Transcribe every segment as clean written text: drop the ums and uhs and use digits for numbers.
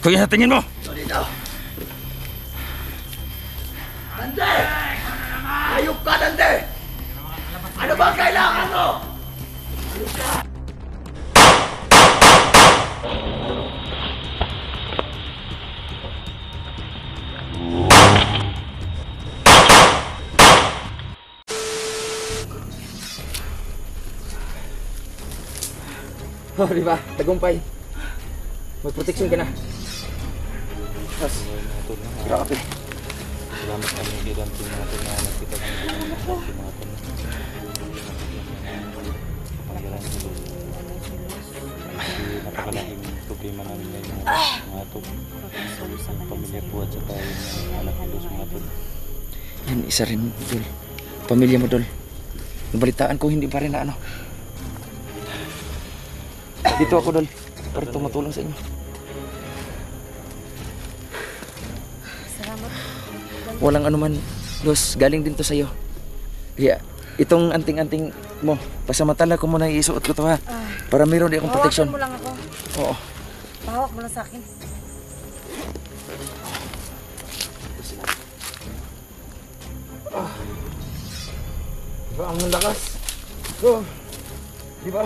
Kuya, tingin mo! Dito! Dante! Ayup ka, Dante! Ano ba ang kailangan mo? Ayup ka! Oh, di ba? Tagumpay. Mag-protection ka na. Tapos, grabe. Salamat kami kay Dante natin na nakita kami ng mga ito. Pagyalan sila. Kasi napakalaking problema namin ngayon mga ito. Yung pamilya po at saka yung anak ko mga ito. Yan, isa rin, Dol. Pamilya mo, Dol. Nabalitaan ko, hindi pa rin na ano. Dito ako, Dol, para tumutulong sa inyo. Salamat. Walang anuman, Dos, galing din to sa'yo. Kaya, itong anting-anting mo, pasamantala ko muna isuot ko to ha. Para mayroon di akong protection. Hawakan mo lang ako. Oo. Pahawak mo lang sa akin. Diba, ang lakas. Oh. Diba?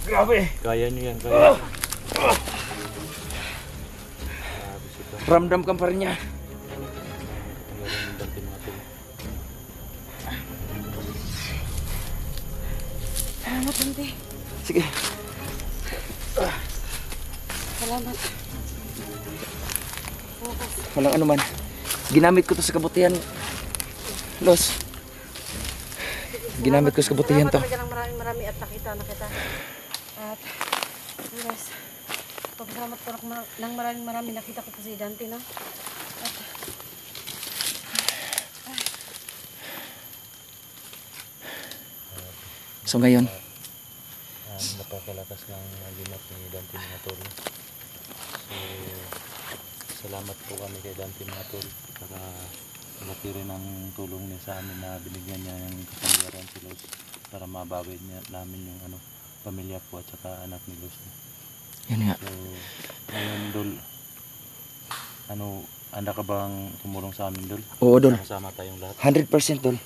Grabe. Kaya nyo yan, kaya. Ramdam ka pa rin niya. Pagyalan ng Dante mga ito. Salamat, Dante. Sige. Salamat. Walang anuman. Ginamit ko to sa kabutihan. Los. Ginamit ko sa kabutihan to. Salamat talaga ng marami at nakita na kita. At, yes. Pagkasalamat ko ng marami nakita ko po si Dante, no? At, So ngayon, Napakalakas ng agimat ni Dante mga tol. So, salamat po kami kay Dante mga tol. Saka malaki rin ang tulong niya sa amin na binigyan niya ng kapangyarihan si Luz para mabawi niya namin yung pamilya po at saka anak ni Luz. yun nga. So, ngayon Dol, anda ka bang tumulong sa amin Dol? Oo, Dol. Kasama tayong lahat. 100% Dol.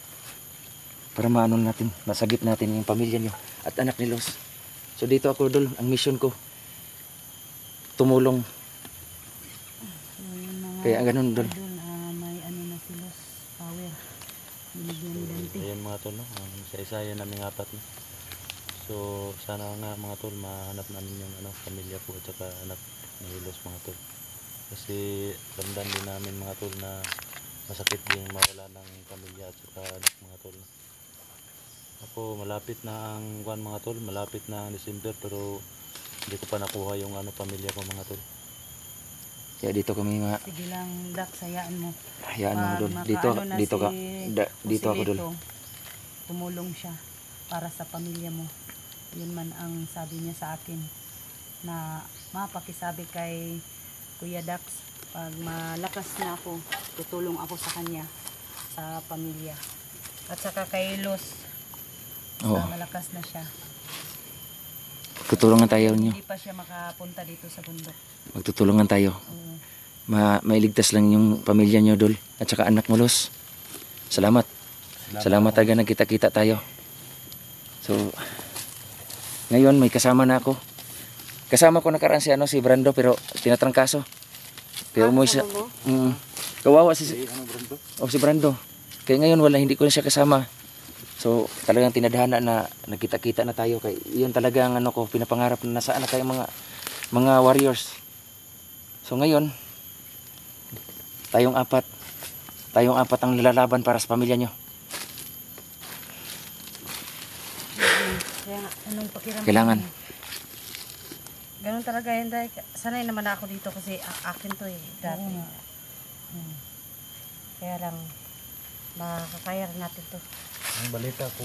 Para maano natin, masagip natin yung pamilya niyo at anak ni Los. So dito ako, Dol, ang mission ko, tumulong. Kaya ganun, Dol. may ano na si Los Power. Binigyan ni Dante. Ayan mga tol, no? Sa isa yan naming apat. No? So sana nga mga tol, mahanap namin yung pamilya po at saka anak ni Los mga tol. Kasi ramdam din namin mga tol na masakit din mawala ng pamilya at saka anak mga tol. Ako malapit na ang mga tol, malapit na ang December pero hindi ko pa nakuha yung pamilya ko mga tol. Kaya dito kami nga, Sige lang, Dak, sayaan mo. hayaan mo, Dol. Pag Dito, makaano na dito ka, dito ako, Dol. Joselito, tumulong siya para sa pamilya mo. Yun man ang sabi niya sa akin na mapakisabi kay Kuya Dax, pag malakas na ako, tutulong ako sa kanya sa pamilya. At saka kay Los, Oo, malakas na siya. tutulungan tayo niyo. Hindi pa siya makapunta dito sa bundok. Magtutulungan tayo. Oo. Mailigtas lang yung pamilya niyo, Dol. At saka anak mo, Los. Salamat. Salamat talaga nagkita-kita tayo. So, ngayon may kasama na ako. Kasama ko nakaraan si Brando pero tinatrangkaso. Kaya umuwi siya. Kawawa si Brando. Kaya ngayon hindi ko na siya kasama. So talagang tinadhana na nagkita-kita na tayo. Kaya yun talaga ang pinapangarap na nasaan na tayo mga warriors. So ngayon, tayong apat ang lalaban para sa pamilya nyo. Kaya nga, anong pakiramdam? Kailangan. Ganun talaga yun dahil sanay naman ako dito kasi akin to eh. Dati. Kaya lang, makakaya rin natin to. Ang balita ko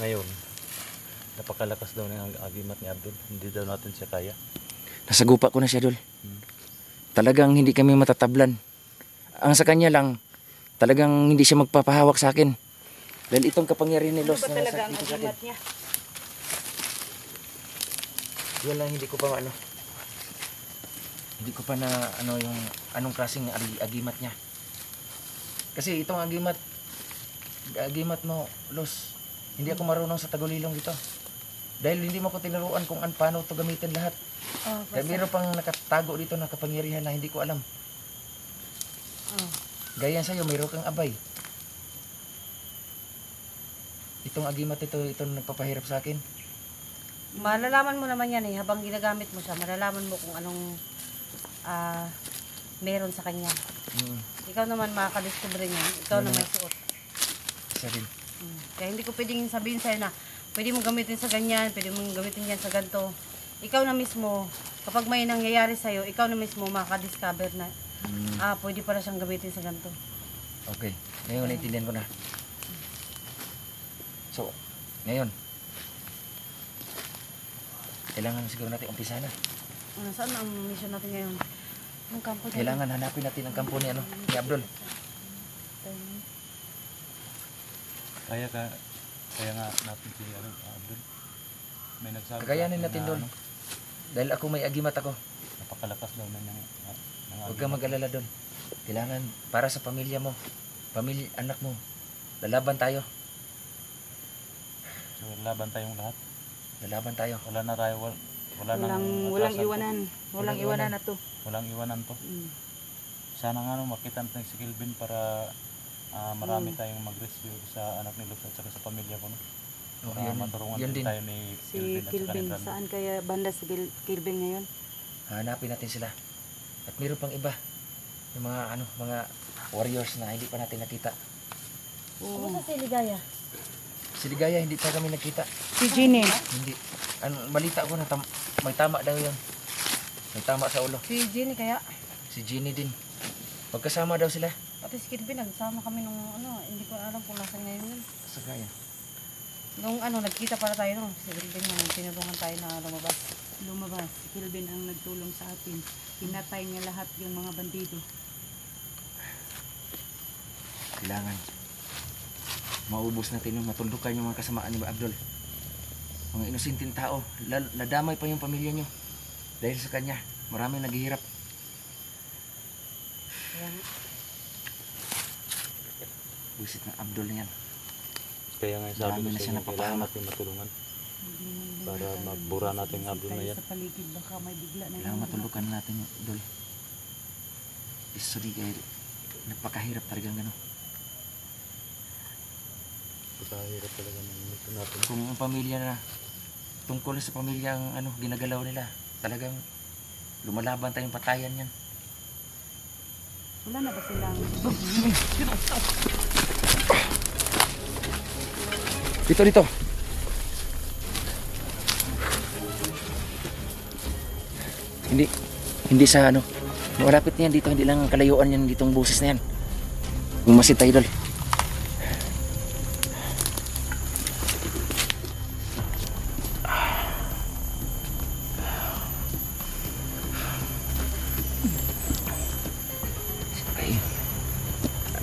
ngayon, napakalakas daw ng agimat ni Abdul. Hindi daw natin siya kaya. Nasagupa ko na siya, Dol. Talagang hindi kami matatablan. Ang sa kanya lang, talagang hindi siya magpapahawak sa akin. Dahil itong kapangyarihan ni Los Ano ba na talaga nasa ang dito sa akin. agimat niya? Yun lang hindi ko pa ano. Hindi ko pa na ano yung anong klaseng agimat niya. Kasi itong agimat mo, Los, hindi ako marunong sa tagulilong dito. Dahil hindi mo ko tinuruan kung paano ito gamitin lahat. Oh, Kaya meron pang nakatago dito na kapangyarihan na hindi ko alam. Oh. Gaya sa'yo, mayroon kang abay. Itong agimat itong nagpapahirap sa akin. Malalaman mo naman yan eh, habang ginagamit mo siya, malalaman mo kung anong meron sa kanya. Ikaw naman makakadiscover niya, ikaw na may suot. Isa din. Kaya hindi ko pwedeng sabihin sa'yo na pwede mong gamitin sa ganyan, pwede mong gamitin yan sa ganito. Ikaw na mismo, kapag may nangyayari sa'yo, ikaw na mismo makakadiscover na pwede pala siyang gamitin sa ganito. Okay. Ngayon, naintindihan ko na. So, ngayon, kailangan siguro natin umpisa na. Saan ang mission natin ngayon? Yung kampo natin. Kailangan hanapin natin ang kampo ni Abdul. Kaya nga natin si Abdul. May nagsabi Kakayanin sa akin natin na, doon. Dahil ako may agimat ako. napakalakas daw na ng Huwag kang mag-alala doon. Kailangan para sa pamilya mo, anak mo, lalaban tayo. So, laban tayong lahat. Lalaban tayo. Wala na tayo, Walang atrasan iwanan. Walang iwanan na to. Walang iwanan to. Sana nga makita natin si Kelvin para marami tayong mag-rescue sa anak ni Luz at saka sa pamilya ko. No? Oh, Para matulungan yun din din. tayo ni Si Kelvin at saka ni Kelvin, Brandon. saan kaya banda si Kelvin ngayon? Hanapin natin sila. At mayroon pang iba. Yung mga warriors na hindi pa natin nakita. Ano sa si Ligaya? Si Ligaya, hindi pa kami nakita. Si Ginny. Hindi. Balita ko na may tama daw yun. May tama sa ulo. Si Ginny kaya? Si Ginny din. Magkasama daw sila. Pati si Kelvin, nagsama kami nung hindi ko alam kung nasan ngayon yun. Sa kaya. Nung nagkita para tayo nung si Kelvin nung tinulungan tayo na lumabas. Si Kelvin ang nagtulong sa atin. Pinatay niya lahat yung mga bandido. Kailangan maubos natin yung matundukan yung mga kasamaan ni Abdul. Mga inosenteng tao. Nadamay pa yung pamilya nyo. Dahil sa kanya, maraming naghihirap. Kaya nga. Busit ng Abdul na yan. Kaya nga sabi Marami ko na sa siya inyo, napapahamak. kailangan natin matulungan para magbura natin ang Abdul na yan. Sa paligid, baka may bigla na Kailangan matundukan natin yung Abdul. Sorry guys. Nagpakahirap talagang gano'n. Pagkahirap talaga ng ito natin. Kung ang pamilya na tungkol sa pamilya ang ginagalaw nila, talagang lumalaban tayong patayan yan. Wala na ba silang... Dito. Hindi sa malapit na yan dito, hindi lang kalayuan yan ditong buses na yan. Bumasid tayo dol. Ay,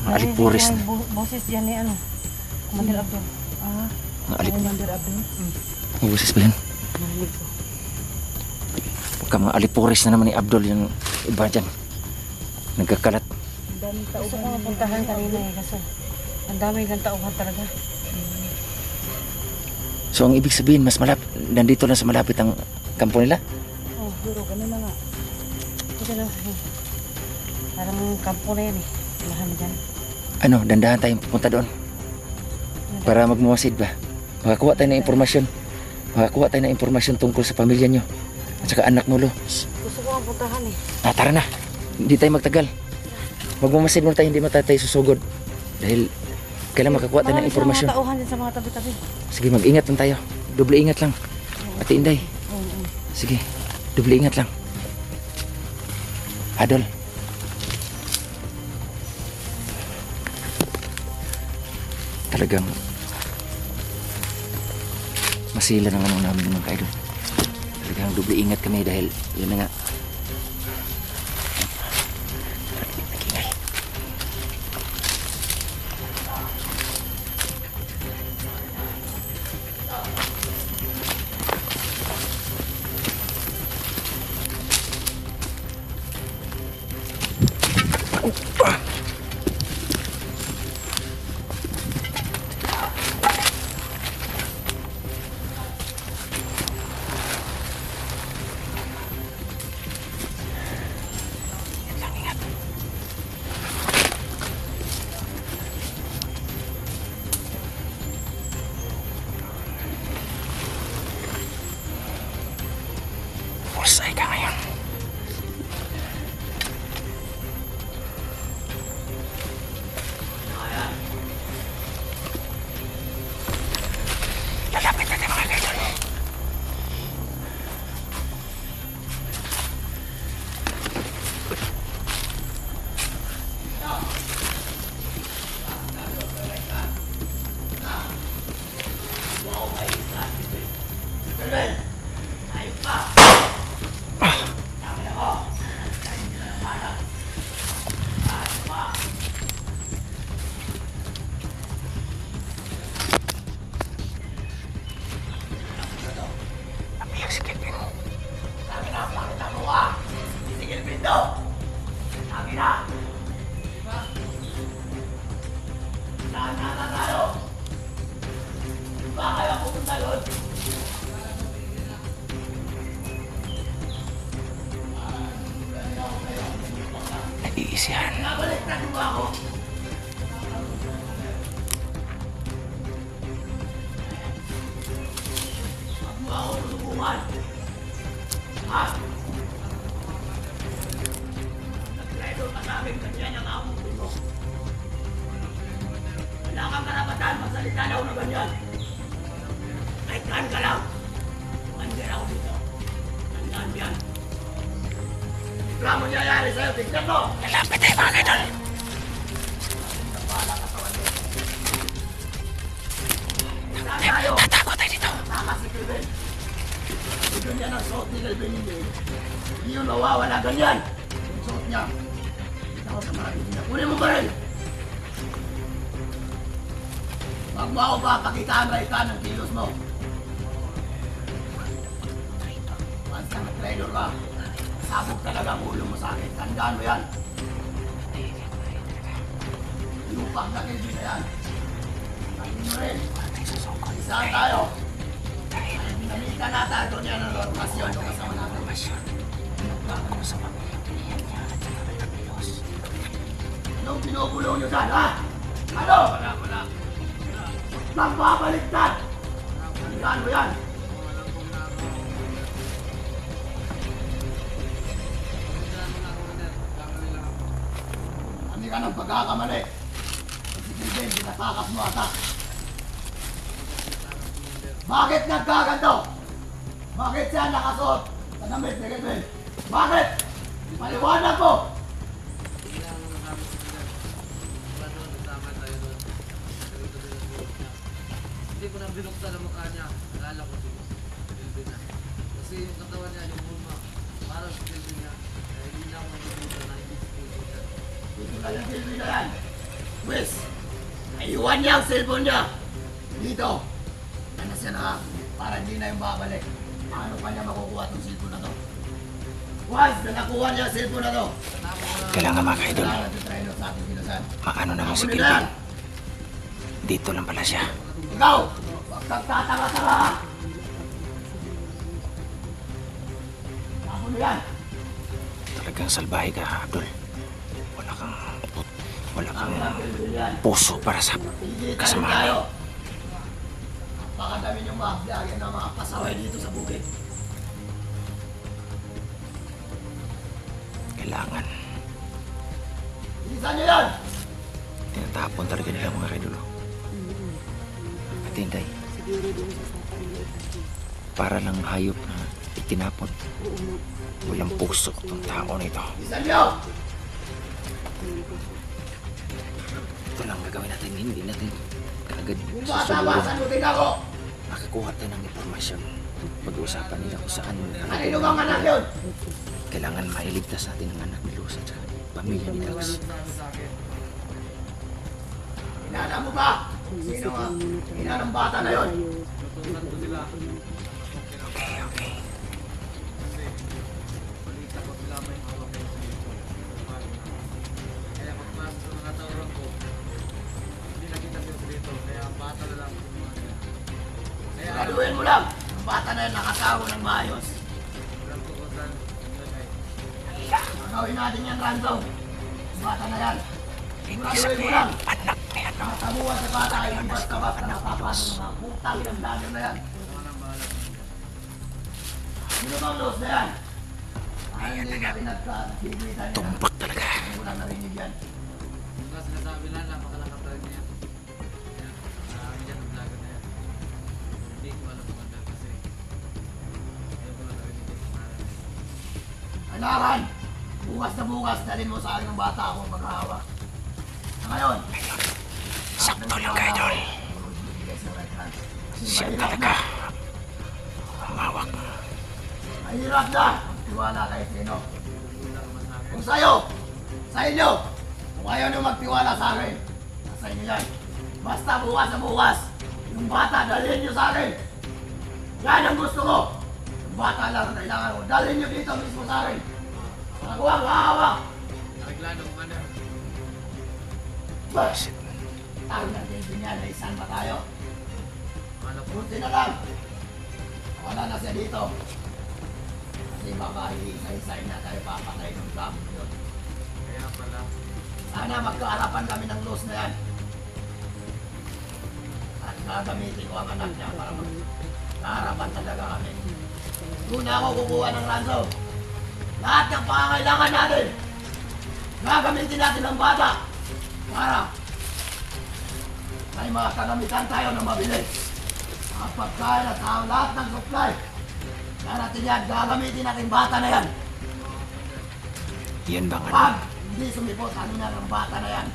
mga alipuris na. Boses yan ni Commander Abdul. Commander Abdul. May buses ba yan? Narinig ko. Huwag mga alipuris na naman ni Abdul yung iba dyan. Nagkakalat. Ang daming tauhan. Gusto ko mapuntahan kanina kaso ang daming ng tauhan talaga. So ang ibig sabihin, mas malapit, nandito lang sa malapit ang kampo nila? Oh, duro, ganun na nga. Ito na. Parang kampo na yan Lahan dyan. Dandahan tayong pupunta doon. Para magmawasid ba? Makakuha tayo ng impormasyon. Makakuha tayo ng impormasyon tungkol sa pamilya nyo. At saka anak mo, Los. Gusto ko ang puntahan Tara na. Hindi tayo magtagal. Magmamasid muna tayo, hindi muna tayo susugod. Dahil kailangan makakuha tayo ng impormasyon. Mga tauhan din sa mga tabi-tabi. Sige, mag-ingat lang tayo. Doble ingat lang. Ate Inday. Sige, doble ingat lang. Adol. Talagang masila ng namin mga kaidol. Talagang doble ingat kami dahil yun na nga. Nag-ingay. Bullseye ka ngayon. Lalapit natin mga kaidol. Nabiyak si Kelvin. Sabi na, pakita mo ka! Isigil pinto! Sabi na! Saan na tayo? Ba kaya pupunta doon? Nag-iisihan. Nabaliktad mo ako! Huwag mo ako susubukan! Ha? Nag-redo ka sa amin, ganyan ang amutin mo. Wala kang karapatan, magsalita na ako na ganyan. Kahit kaan ka lang. Andyan ako dito. Tandaan mo yan. Wala mo nangyayari sa'yo, tignan mo! Lalapit tayo mga kaidol. Saan tayo? Tatakot tayo dito. Tama si Kelvin. Hindi ganyan ang suot ni Kelvin hindi. Hindi yun mawawala ganyan. Yung suot niya. Kita ko sa marami niya. Kunin mo ba rin? Huwag mo ako papakitaan ka ng kilos mo. Once na mag-trader ka, sabog talaga ang ulo mo sa akin. Tandaan mo yan. Lupag na Kelvin na yan. Tandaan mo rin. Saan tayo? Pinamita natin ito niya ng lokasyon. Kasama natin. Nagkakaroon sa pamilya. Pinihan niya at saka nagkakilos. Anong pinupulong niyo dyan, ha? Ano? Wala. Nagbabaliktad! Tandaan mo yan! Kami ka ng pagkakamali. Si Kelvin, pinatakas mo ata. Bakit nagkaganto? Bakit siya nakasuot sa damit ni Kelvin? Bakit? Paliwanag mo! Hindi ko na binuksan ang mukha niya. Alala ko si Kelvin na. Kasi yung katawan niya, yung bulma, parang si Kelvin niya. Kaya hindi na ako magbibigyan na hindi si Kelvin niya. Dito ka yung Kelvin na yan. Wes, naiwan niya ang cellphone niya. Dito. Ano siya na, para hindi na yung babalik. Paano pa niya makukuha itong cellphone na to? Once na nakuha niya ang cellphone na to, Kailangan mga kaidol. kailangan natin try sa ating pinasan. Maano naman si Ako nila yan. Kelvin. Dito lang pala siya. Ikaw, huwag kang tatanga-tanga. Ako na yan. Talagang salbahe ka, Abdul. Wala kang Kelvin yan. puso para sa Hindi tayo kasamahan. tayo. Napakadami niyong mga vlogger na mga pasaway dito sa bukid. Kailangan. Bilisan niyo yan! Tinatapon talaga nila mga kaidol. At hinday. Para lang hayop na itinapon. Walang puso itong tao na ito. Bilisan niyo! Ito lang gagawin natin. Hindi natin kaagad Kung susulong. basa-basan mo din ako! Makakuha tayo ng impormasyon. Pag-uusapan nila kung saan Kanino bang anak yun? kailangan mailigtas natin ang anak ni Luz at saka pamilya ni Dax. Hinala mo ba? Sino nga? Ina ng bata na yun? Okay. itago ng maayos. Alam ko kung saan yun ay. Gagawin natin yan, Ranzo. Bata na yan. Siguraduhin mo lang. Anak ni ano. Matabuhan sa bata ay hindi basta-basta napapasok ng mga putang ng dagger na yan. Sino bang los na yan? Ay, hindi na pinagkakasiglitan yan. Tumpak talaga. Hindi mo lang narinig yan. Yung nga sinasabi lang, napakalakatan niya. Yan ang vlogger na yan. Hindi ko alam kung ano kasi ayaw ko lang narinig yung pangalan niya. Kailangan, bukas na bukas, dalhin mo sa akin ng bata akong maghahawak. Ngayon, Sakto lang kayo, Idol. Siya talaga. Humawak. mahirap na. Magtiwala kay sino. Kung sa'yo, sa inyo, kung ayaw nyo magtiwala sa akin, nasa inyo yan. Basta bukas na bukas, yung bata, dalhin nyo sa akin. Yan ang gusto ko. Yung bata lang ang kailangan ko. Dalhin nyo dito mismo sa akin. Ako ang hahawak. Nakiklano kung ano. Bas! Tawag natin din yan, naisan pa tayo. Ano po? Buti na lang. Wala na siya dito. Kasi baka iisa-isay na tayo papatay ng gamit yun. Kaya pala. Sana magkaarapan kami ng loss na yan. At gagamitin ko ang anak niya para magkaarapan talaga kami. Doon na ako kukuha ng ranso. Lahat ng pangangailangan natin. Gagamitin natin ang bata. Para may mga kagamitan tayo na mabilis. Mga pagkain at lahat ng supply. Darating yan, gagamitin natin bata na yan. Yan bang ano? Pag hindi sumipot, ano na ng bata na yan.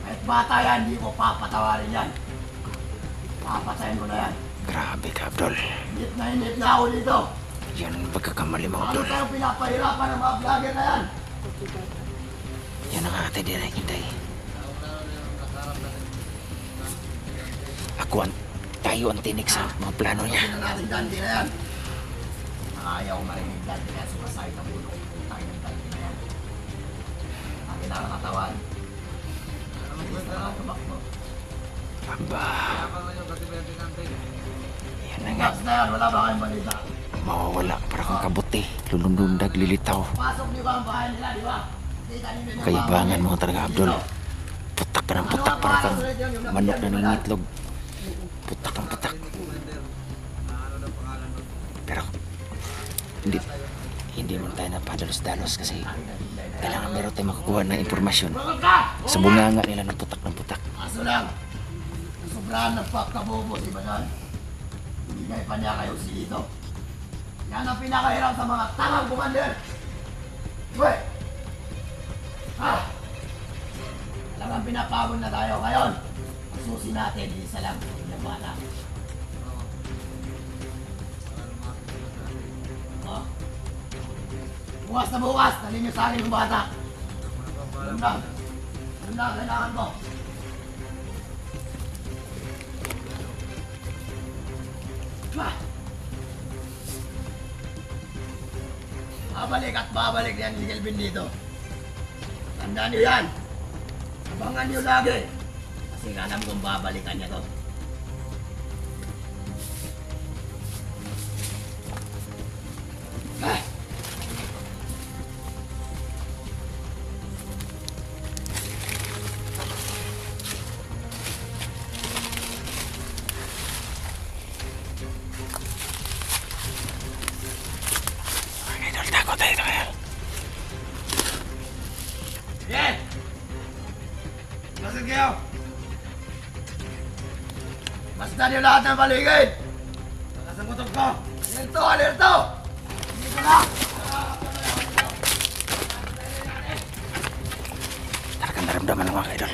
Kahit bata yan, hindi ko papatawarin yan. Papatayin ko na yan. Grabe ka, Abdol. Inip na ako dito. Yan ang pagkakamali mo, Ano Abdol. tayong pinapahirapan ng mga vlogger na yan? Yan ang atin din ay hintay. Ako ang tayo ang tinig sa mga plano niya. Hindi na natin ganti na yan. Ayaw marinig ganti kaya sumasay ng ulo. Tayo ng ganti na yan. Akin ang katawan. Hindi sa mga tumakbo. Aba, Kaya pa ngayon kasi may pinantay. yan na nga. Bukas na yan, wala ba kayong balita? Mawawala para kang kabuti. Lulundag, lilitaw. Pasok niyo ba ang bahay nila, di ba? Kita niyo yung Kayabangan mga- mo talaga, Abdol. Putak pa ng putak para kang manok na nangingitlog. Putak ng putak. Ano daw pangalan nun? Pero hindi mo tayo napadalos-dalos kasi kailangan meron tayo makukuha ng impormasyon Tulog ka! sa bunganga nila ng putak ng putak. Kaso lang, sobrahan ng pagkabobo si Banan. Hindi pa niya kayo silito. Yan ang pinakahirap sa mga tangang commander. Uwe! Ha? Talagang pinapagod na tayo ngayon. Ang susi natin, isa lang, yung bata. Oh. Bukas na bukas, dalhin niyo sa akin yung bata. Yun lang. Yun lang, kailangan mo. Ah. Babalik at babalik yan si Kelvin dito. Tandaan niyo yan. Abangan niyo lagi. Kasi alam kong babalikan niya to. Ah. Idol, takot tayo kaya. Sige! Masig kayo! Basta niyo lahat ng paligid! Takas ang kutob ko! Alerto! Alerto! Dito na! Talagang naramdaman ng mga idol.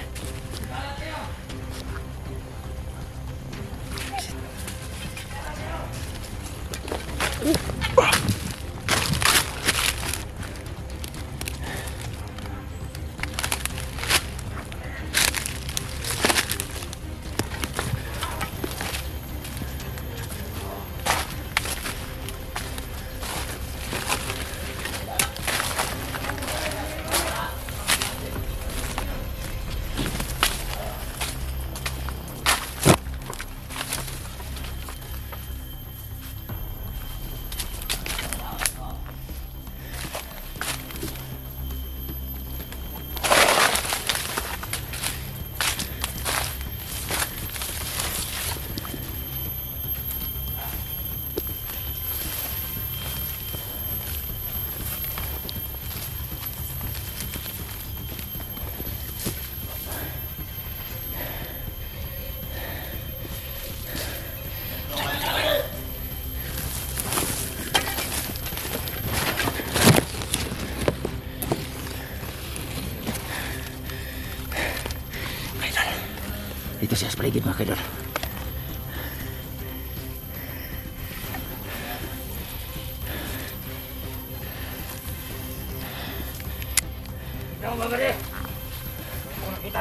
dito siya sa paligid mga kaidol.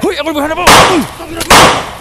Hoy! Ako yung bahala mo!